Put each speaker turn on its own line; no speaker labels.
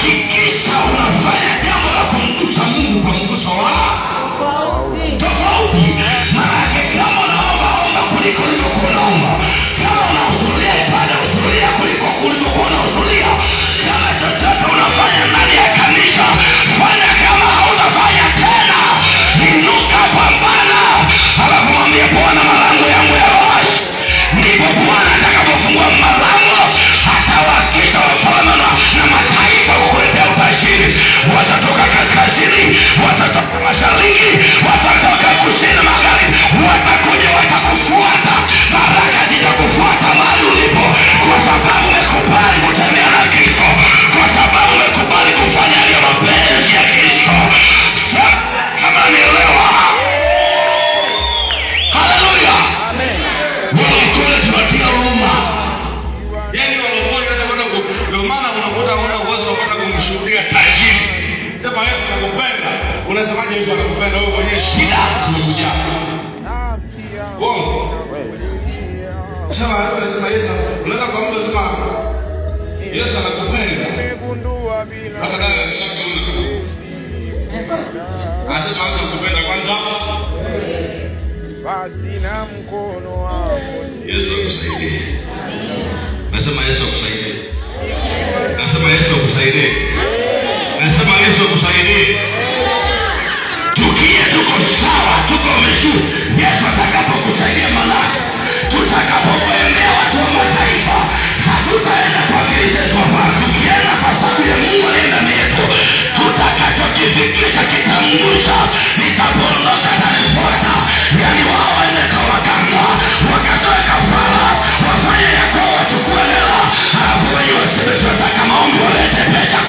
hakikisha unafanya jambo la kumgusa Mungu kwa mguso wa tofauti. Maana kama unaomba omba kuliko ulivyokuwa unaomba, kama unahudhuria ibada hudhuria kuliko ulivyokuwa unahudhuria, kama chochote unafanya ndani ya kanisa fanya kama hautafanya tena. Inuka, pambana, alafu mwambie Bwana, malango yangu ya wazi. Ndipo Bwana atakapofungua malango, atawakisha wafalme na mataifa kukuletea utajiri. Watatoka kaskazini, watatoka mashariki, watatoka kusini, magharibi, watakuja watakufuata. Baraka zitakufuata mahali ulipo, kwa sababu umekubali kutembea na Kristo, kwa sababu umekubali kufanya yale mapenzi ya Kristo. Kama nielewa. Haleluya. Amen. Walokole tunatia huruma. Yaani walokole ndio maana unakuta una uwezo wa kwenda kumshuhudia tajiri. Sema Yesu anakupenda. Unasemaje Yesu anakupenda wewe mwenyewe shida zimekuja. Wow. Sema Yesu unaenda kwa mtu sema Yesu anakupenda. Akadai shaka anasema anakupenda kwanza. Basi na mkono wako Yesu akusaidie. Nasema Yesu akusaidie. Nasema Yesu akusaidie. Nasema Yesu akusaidie. Tuko sawa, tuko vizuri. Yesu atakapokusaidia malaki, tutakapokuendea watu wa mataifa, hatutaenda kwa akili zetu hapa.